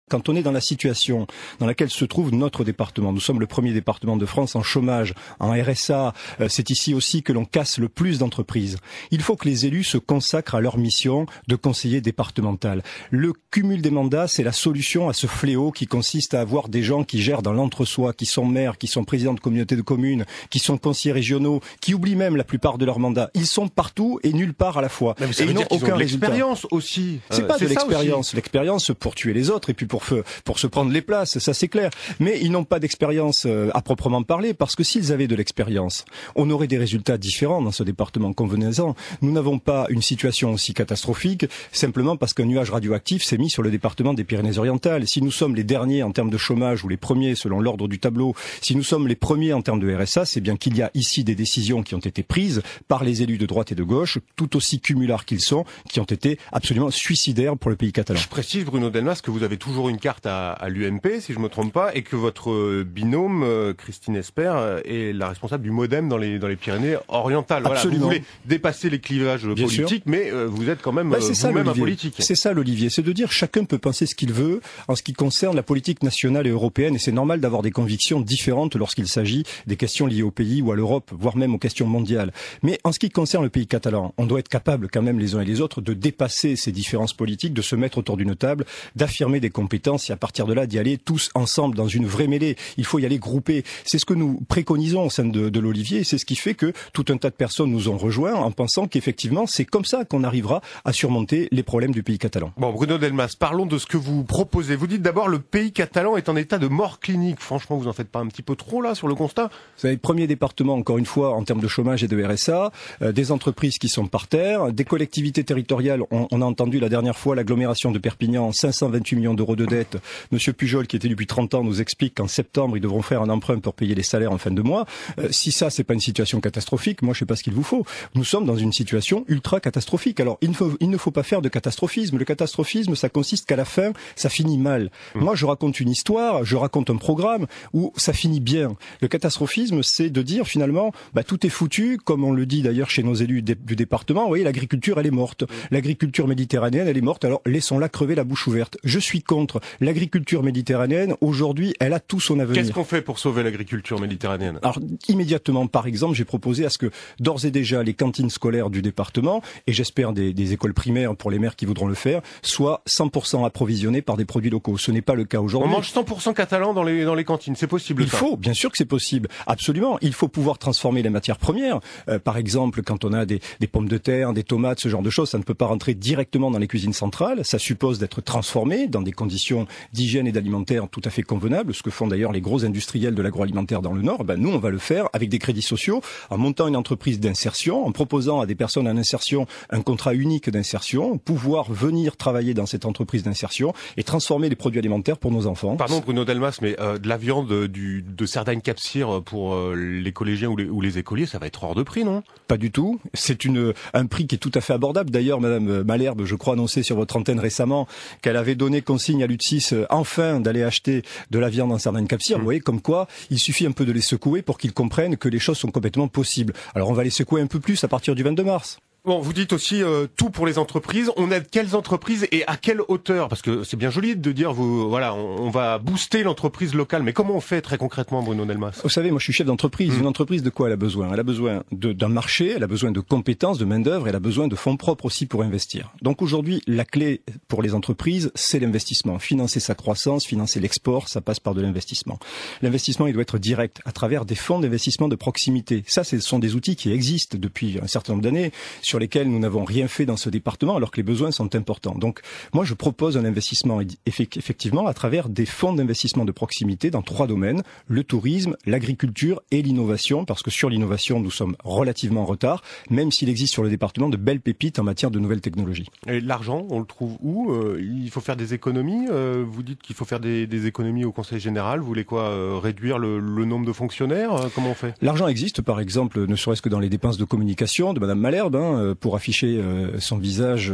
Quand on est dans la situation dans laquelle se trouve notre département, nous sommes le premier département de France en chômage, en RSA, c'est ici aussi que l'on casse le plus d'entreprises. Il faut que les élus se consacrent à leur mission de conseiller départemental. Le cumul des mandats, c'est la solution à ce fléau qui consiste à avoir des gens qui gèrent dans l'entre-soi, qui sont maires, qui sont présidents de communautés de communes, qui sont conseillers régionaux, qui oublient même la plupart de leurs mandats. Ils sont partout et nulle part à la fois. Et ils n'ont aucun résultat. L'expérience aussi. C'est pas de l'expérience. L'expérience pour tuer les autres et puis pour se prendre les places, ça c'est clair. Mais ils n'ont pas d'expérience à proprement parler, parce que s'ils avaient de l'expérience, on aurait des résultats différents dans ce département, convenez-en. Nous n'avons pas une situation aussi catastrophique simplement parce qu'un nuage radioactif s'est mis sur le département des Pyrénées-Orientales. Si nous sommes les derniers en termes de chômage, ou les premiers selon l'ordre du tableau, si nous sommes les premiers en termes de RSA, c'est bien qu'il y a ici des décisions qui ont été prises par les élus de droite et de gauche, tout aussi cumulards qu'ils sont, qui ont été absolument suicidaires pour le pays catalan. Je précise, Bruno Delmas, que vous avez toujours une carte à l'UMP, si je me trompe pas, et que votre binôme, Christine Espert, est la responsable du MoDem dans les Pyrénées-Orientales. Voilà, vous voulez dépasser les clivages politiques, mais vous êtes quand même vous-même un politique. C'est ça l'Olivier, c'est de dire chacun peut penser ce qu'il veut en ce qui concerne la politique nationale et européenne, et c'est normal d'avoir des convictions différentes lorsqu'il s'agit des questions liées au pays ou à l'Europe, voire même aux questions mondiales. Mais en ce qui concerne le pays catalan, on doit être capable quand même les uns et les autres de dépasser ces différences politiques, de se mettre autour d'une table, d'affirmer des compétences et à partir de là d'y aller tous ensemble dans une vraie mêlée. Il faut y aller groupés. C'est ce que nous préconisons au sein de l'Olivier, et c'est ce qui fait que tout un tas de personnes nous ont rejoints en pensant qu'effectivement c'est comme ça qu'on arrivera à surmonter les problèmes du pays catalan. Bon, Bruno Delmas, parlons de ce que vous proposez. Vous dites d'abord le pays catalan est en état de mort clinique. Franchement, vous en faites pas un petit peu trop là sur le constat? Vous savez, premier département encore une fois en termes de chômage et de RSA, des entreprises qui sont par terre, des collectivités territoriales. On a entendu la dernière fois l'agglomération de Perpignan, 528 millions d'euros de dette. Monsieur Pujol, qui était depuis 30 ans, nous explique qu'en septembre, ils devront faire un emprunt pour payer les salaires en fin de mois. Si ça, c'est pas une situation catastrophique, moi, je sais pas ce qu'il vous faut. Nous sommes dans une situation ultra catastrophique. Alors, il ne faut pas faire de catastrophisme. Le catastrophisme, ça consiste qu'à la fin, ça finit mal. Moi, je raconte une histoire, je raconte un programme où ça finit bien. Le catastrophisme, c'est de dire finalement, tout est foutu, comme on le dit d'ailleurs chez nos élus du département. Vous voyez, l'agriculture, elle est morte. L'agriculture méditerranéenne, elle est morte. Alors, laissons-la crever la bouche ouverte. Je suis contre l'agriculture méditerranéenne. Aujourd'hui, elle a tout son avenir. Qu'est-ce qu'on fait pour sauver l'agriculture méditerranéenne? Alors, immédiatement, par exemple, j'ai proposé à ce que, d'ores et déjà, les cantines scolaires du département, et j'espère des écoles primaires pour les maires qui voudront le faire, soient 100% approvisionnées par des produits locaux. Ce n'est pas le cas aujourd'hui. On mange 100% catalan dans les cantines. C'est possible, ça? Il faut, bien sûr que c'est possible. Absolument. Il faut pouvoir transformer les matières premières. Par exemple, quand on a des pommes de terre, des tomates, ce genre de choses, ça ne peut pas rentrer directement dans les cuisines centrales. Ça suppose d'être transformé dans des conditions d'hygiène et d'alimentaire tout à fait convenables, ce que font d'ailleurs les gros industriels de l'agroalimentaire dans le Nord. Nous, on va le faire avec des crédits sociaux, en montant une entreprise d'insertion, en proposant à des personnes en insertion un contrat unique d'insertion, pouvoir venir travailler dans cette entreprise d'insertion et transformer les produits alimentaires pour nos enfants. Pardon Bruno Delmas, mais de la viande de sardine capsire pour les collégiens ou les écoliers, ça va être hors de prix, non? Pas du tout. C'est un prix qui est tout à fait abordable. D'ailleurs, Madame Malherbe, je crois annoncer sur votre antenne récemment qu'elle avait donné consigne à l'UTSIS enfin d'aller acheter de la viande en sardine capsire. Vous voyez, comme quoi, il suffit un peu de les secouer pour qu'ils comprennent que les choses sont complètement possibles. Alors on va les secouer un peu plus à partir du 22 mars. Bon, vous dites aussi tout pour les entreprises. On aide quelles entreprises et à quelle hauteur? Parce que c'est bien joli de dire, on va booster l'entreprise locale. Mais comment on fait très concrètement, Bruno Delmas? Vous savez, moi je suis chef d'entreprise. Une entreprise, de quoi elle a besoin? Elle a besoin d'un marché, elle a besoin de compétences, de main-d'œuvre, elle a besoin de fonds propres aussi pour investir. Donc aujourd'hui, la clé pour les entreprises, c'est l'investissement. Financer sa croissance, financer l'export, ça passe par de l'investissement. L'investissement, il doit être direct à travers des fonds d'investissement de proximité. Ça, ce sont des outils qui existent depuis un certain nombre d'années, sur lesquels nous n'avons rien fait dans ce département alors que les besoins sont importants. Donc moi je propose un investissement effectivement à travers des fonds d'investissement de proximité dans 3 domaines, le tourisme, l'agriculture et l'innovation, parce que sur l'innovation nous sommes relativement en retard, même s'il existe sur le département de belles pépites en matière de nouvelles technologies. Et l'argent, on le trouve où? Il faut faire des économies, vous dites qu'il faut faire des économies au Conseil Général, vous voulez quoi, réduire le nombre de fonctionnaires? Comment on fait? L'argent existe par exemple, ne serait-ce que dans les dépenses de communication de Madame Malherbe, pour afficher son visage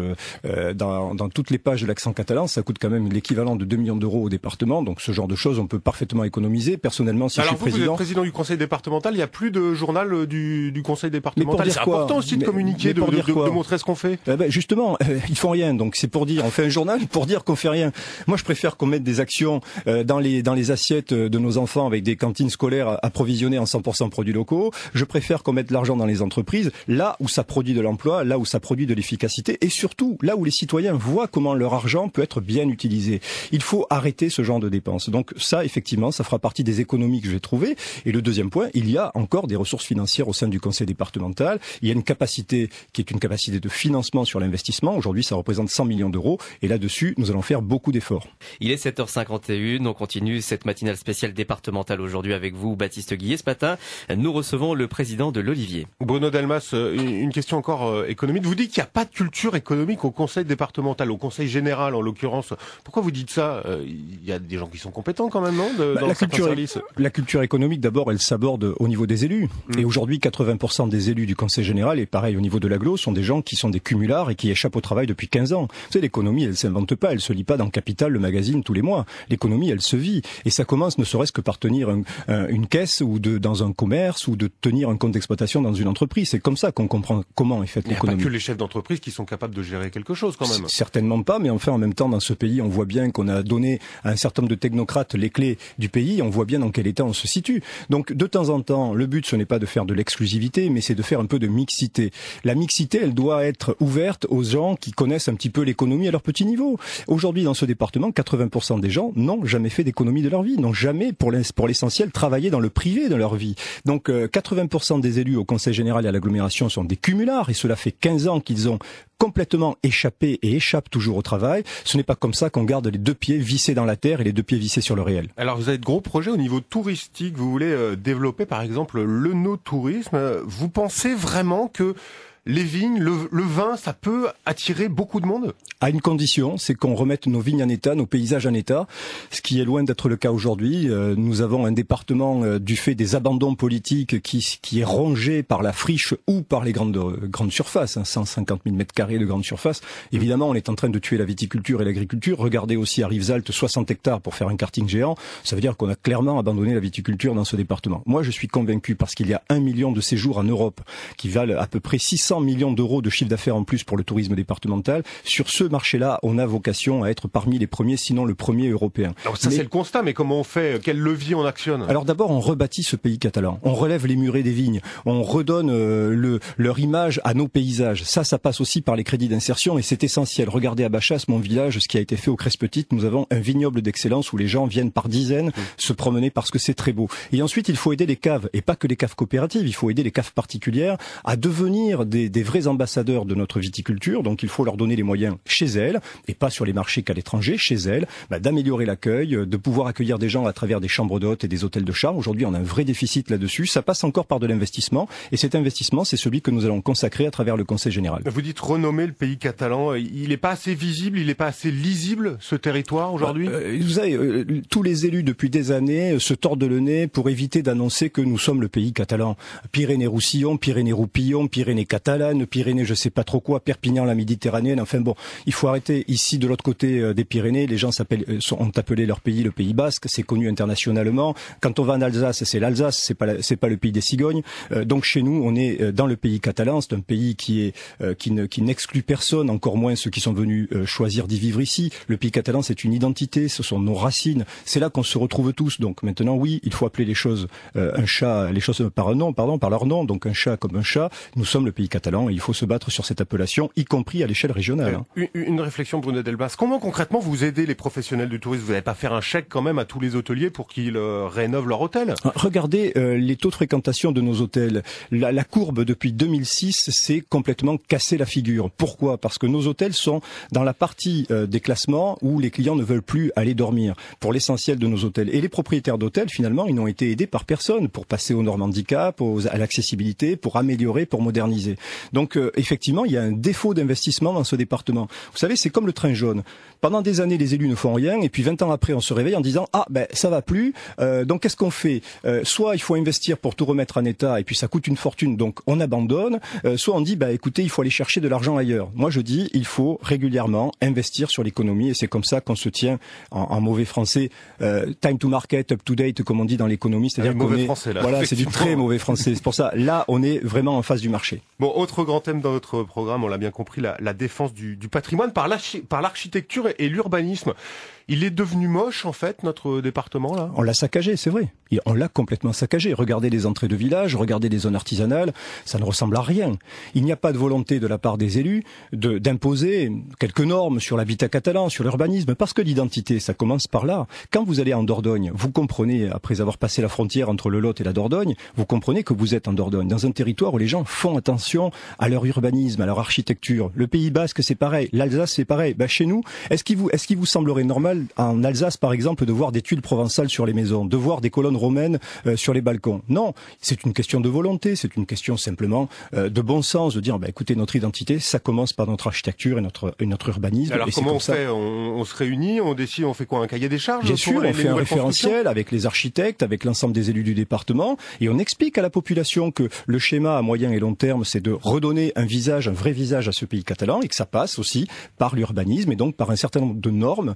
dans toutes les pages de l'accent catalan, ça coûte quand même l'équivalent de 2 millions d'euros au département. Donc ce genre de choses, on peut parfaitement économiser. Personnellement, si je suis président... vous êtes président du conseil départemental, il n'y a plus de journal du conseil départemental. C'est important aussi de communiquer, de montrer ce qu'on fait. Justement, ils font rien. Donc c'est pour dire, on fait un journal pour dire qu'on fait rien. Moi, je préfère qu'on mette des actions dans les assiettes de nos enfants avec des cantines scolaires approvisionnées en 100% produits locaux. Je préfère qu'on mette l'argent dans les entreprises, là où ça produit de l'emploi, là où ça produit de l'efficacité, et surtout là où les citoyens voient comment leur argent peut être bien utilisé. Il faut arrêter ce genre de dépenses. Donc ça, effectivement, ça fera partie des économies que je vais trouver. Et le deuxième point, il y a encore des ressources financières au sein du conseil départemental. Il y a une capacité qui est une capacité de financement sur l'investissement. Aujourd'hui, ça représente 100 millions d'euros. Et là-dessus, nous allons faire beaucoup d'efforts. Il est 7h51. On continue cette matinale spéciale départementale aujourd'hui avec vous, Baptiste Guillet. Ce matin, nous recevons le président de l'Olivier. Bruno Delmas, une question encore économique. Vous dites qu'il n'y a pas de culture économique au conseil départemental, au conseil général en l'occurrence. Pourquoi vous dites ça? Il y a des gens qui sont compétents quand même, non, dans la culture économique, d'abord, elle s'aborde au niveau des élus. Et aujourd'hui, 80% des élus du conseil général, et pareil au niveau de l'agglo, sont des gens qui sont des cumulards et qui échappent au travail depuis 15 ans. Vous savez, l'économie, elle s'invente pas, elle se lit pas dans Capital, le magazine, tous les mois. L'économie, elle se vit. Et ça commence ne serait-ce que par tenir une caisse ou dans un commerce ou de tenir un compte d'exploitation dans une entreprise. C'est comme ça qu'on comprend comment est faite l'économie. Il n'y a pas que les chefs d'entreprise qui sont capables de gérer quelque chose quand même. Certainement pas, mais enfin en même temps dans ce pays, on voit bien qu'on a donné à un certain nombre de technocrates les clés du pays, on voit bien dans quel état on se situe. Donc de temps en temps, le but ce n'est pas de faire de l'exclusivité, mais c'est de faire un peu de mixité. La mixité, elle doit être ouverte aux gens qui connaissent un petit peu l'économie à leur petit niveau. Aujourd'hui dans ce département, 80% des gens n'ont jamais fait d'économie de leur vie, n'ont jamais pour l'essentiel travaillé dans le privé de leur vie. Donc 80% des élus au conseil général et à l'agglomération sont des cumulards et cela fait 15 ans qu'ils ont complètement échappé et échappent toujours au travail. Ce n'est pas comme ça qu'on garde les deux pieds vissés dans la terre et les deux pieds vissés sur le réel. Alors vous avez de gros projets au niveau touristique, vous voulez développer par exemple le no-tourisme. Vous pensez vraiment que les vignes, le vin, ça peut attirer beaucoup de monde? À une condition, c'est qu'on remette nos vignes en état, nos paysages en état, ce qui est loin d'être le cas aujourd'hui. Nous avons un département du fait des abandons politiques qui est rongé par la friche ou par les grandes surfaces, 150 000 mètres carrés de grandes surfaces. Évidemment, on est en train de tuer la viticulture et l'agriculture. Regardez aussi à Rivesaltes, 60 hectares pour faire un karting géant. Ça veut dire qu'on a clairement abandonné la viticulture dans ce département. Moi, je suis convaincu parce qu'il y a 1 million de séjours en Europe qui valent à peu près 600 millions d'euros de chiffre d'affaires en plus pour le tourisme départemental. Sur ce marché-là, on a vocation à être parmi les premiers, sinon le premier européen. Alors ça, c'est le constat, mais comment on fait? Quel levier on actionne? Alors d'abord, on rebâtit ce pays catalan. On relève les murets des vignes. On redonne leur image à nos paysages. Ça passe aussi par les crédits d'insertion et c'est essentiel. Regardez à Bachas, mon village, ce qui a été fait aux Crespetites. Nous avons un vignoble d'excellence où les gens viennent par dizaines se promener parce que c'est très beau. Et ensuite, il faut aider les caves, et pas que les caves coopératives. Il faut aider les caves particulières à devenir des vrais ambassadeurs de notre viticulture. Donc il faut leur donner les moyens chez elles, et pas sur les marchés qu'à l'étranger, chez elles, d'améliorer l'accueil, de pouvoir accueillir des gens à travers des chambres d'hôtes et des hôtels de charme. Aujourd'hui, on a un vrai déficit là-dessus. Ça passe encore par de l'investissement, et cet investissement, c'est celui que nous allons consacrer à travers le Conseil général. Vous dites renommer le pays catalan. Il n'est pas assez visible, il n'est pas assez lisible, ce territoire, aujourd'hui? Vous savez, tous les élus, depuis des années, se tordent le nez pour éviter d'annoncer que nous sommes le pays catalan. Pyrénées-Roussillon, Pyrénées-Roupillon, Pyrénées-Catalanes, Pyrénées je sais pas trop quoi, Perpignan, la Méditerranée. Enfin bon, il faut arrêter. Ici, de l'autre côté des Pyrénées, les gens ont appelé leur pays le Pays Basque, c'est connu internationalement. Quand on va en Alsace, c'est l'Alsace, c'est pas le pays des cigognes. Donc chez nous, on est dans le pays catalan. C'est un pays qui n'exclut personne, encore moins ceux qui sont venus choisir d'y vivre ici. Le pays catalan, c'est une identité, ce sont nos racines. C'est là qu'on se retrouve tous. Donc maintenant, oui, il faut appeler les choses par leur nom. Donc un chat comme un chat. Nous sommes le pays catalan et il faut se battre sur cette appellation, y compris à l'échelle régionale. Une réflexion, Bruno Delmas. Comment concrètement vous aidez les professionnels du tourisme? Vous n'allez pas faire un chèque quand même à tous les hôteliers pour qu'ils rénovent leur hôtel? Regardez les taux de fréquentation de nos hôtels. La courbe depuis 2006 s'est complètement cassé la figure. Pourquoi? Parce que nos hôtels sont dans la partie des classements où les clients ne veulent plus aller dormir, pour l'essentiel de nos hôtels. Et les propriétaires d'hôtels, finalement, ils n'ont été aidés par personne pour passer aux normes handicap, à l'accessibilité, pour améliorer, pour moderniser. Donc effectivement, il y a un défaut d'investissement dans ce département. Vous savez, c'est comme le train jaune. Pendant des années, les élus ne font rien, et puis 20 ans après, on se réveille en disant ça va plus. Donc qu'est-ce qu'on fait? Soit il faut investir pour tout remettre en état, et puis ça coûte une fortune, donc on abandonne. Soit on dit écoutez, il faut aller chercher de l'argent ailleurs. Moi, je dis il faut régulièrement investir sur l'économie, et c'est comme ça qu'on se tient en mauvais français time to market, up to date, comme on dit dans l'économie, c'est-à-dire qu'on est français, là, voilà, c'est du très mauvais français. C'est pour ça, là, on est vraiment en face du marché. Bon, autre grand thème dans notre programme, on l'a bien compris, la défense du patrimoine par l'architecture et l'urbanisme. Il est devenu moche, en fait, notre département, là? On l'a saccagé, c'est vrai. Et on l'a complètement saccagé. Regardez les entrées de village, regardez les zones artisanales, ça ne ressemble à rien. Il n'y a pas de volonté de la part des élus d'imposer quelques normes sur l'habitat catalan, sur l'urbanisme, parce que l'identité, ça commence par là. Quand vous allez en Dordogne, vous comprenez, après avoir passé la frontière entre le Lot et la Dordogne, vous comprenez que vous êtes en Dordogne, dans un territoire où les gens font attention à leur urbanisme, à leur architecture. Le Pays Basque, c'est pareil. L'Alsace, c'est pareil. Chez nous, est-ce qu'il vous semblerait normal en Alsace, par exemple, de voir des tuiles provençales sur les maisons, de voir des colonnes romaines sur les balcons? Non, c'est une question de volonté, c'est une question simplement de bon sens, de dire, écoutez, notre identité, ça commence par notre architecture et notre urbanisme. Alors comment on fait? On se réunit, on décide, on fait quoi? Un cahier des charges? Bien sûr, on fait un référentiel avec les architectes, avec l'ensemble des élus du département, et on explique à la population que le schéma à moyen et long terme, c'est de redonner un vrai visage à ce pays catalan, et que ça passe aussi par l'urbanisme, et donc par un certain nombre de normes,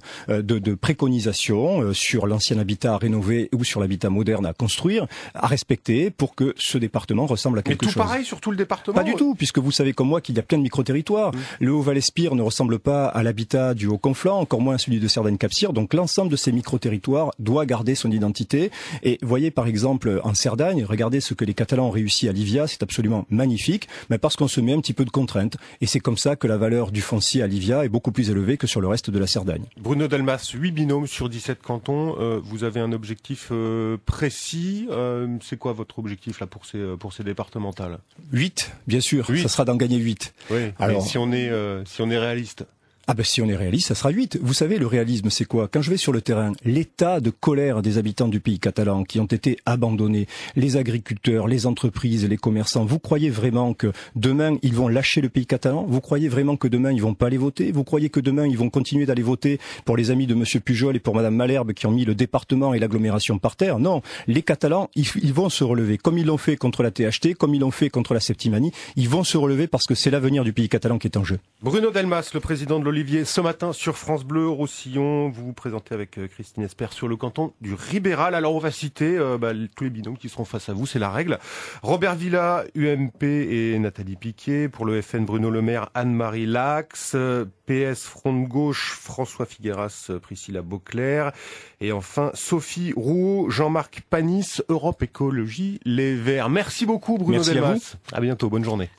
de préconisations sur l'ancien habitat à rénover ou sur l'habitat moderne à construire, à respecter pour que ce département ressemble à quelque chose. Mais tout pareil sur tout le département? Pas du tout, puisque vous savez comme moi qu'il y a plein de micro-territoires. Le Haut-Val-Espire ne ressemble pas à l'habitat du Haut-Conflans, encore moins à celui de Cerdagne-Cap-Sire, donc l'ensemble de ces micro-territoires doit garder son identité. Et voyez par exemple en Cerdagne, regardez ce que les Catalans ont réussi à Livia, c'est absolument magnifique, mais parce qu'on se met un petit peu de contraintes. Et c'est comme ça que la valeur du foncier à Livia est beaucoup plus élevée que sur le reste de la Cerdagne. Bruno Delmas, 8 binômes sur 17 cantons. Vous avez un objectif précis. C'est quoi votre objectif là pour ces départementales? 8, bien sûr. 8. Ça sera d'en gagner 8. Oui. Alors, si on est réaliste. Si on est réaliste, ça sera 8. Vous savez, le réalisme, c'est quoi? Quand je vais sur le terrain, l'état de colère des habitants du pays catalan qui ont été abandonnés, les agriculteurs, les entreprises, les commerçants, vous croyez vraiment que demain, ils vont lâcher le pays catalan? Vous croyez vraiment que demain, ils vont pas aller voter? Vous croyez que demain, ils vont continuer d'aller voter pour les amis de Monsieur Pujol et pour Madame Malherbe qui ont mis le département et l'agglomération par terre? Non. Les Catalans, ils vont se relever. Comme ils l'ont fait contre la THT, comme ils l'ont fait contre la Septimanie, ils vont se relever parce que c'est l'avenir du pays catalan qui est en jeu. Bruno Delmas, le président de l'Olivier, ce matin sur France Bleu Roussillon, vous vous présentez avec Christine Espert sur le canton du Ribéral. Alors on va citer tous les binômes qui seront face à vous, c'est la règle. Robert Villa, UMP et Nathalie Piquet. Pour le FN, Bruno Le Maire, Anne-Marie Lax. PS Front de Gauche, François Figueras, Priscilla Beauclerc. Et enfin, Sophie Rouault, Jean-Marc Panis, Europe Écologie Les Verts. Merci beaucoup Bruno Delmas. À vous. À bientôt, bonne journée.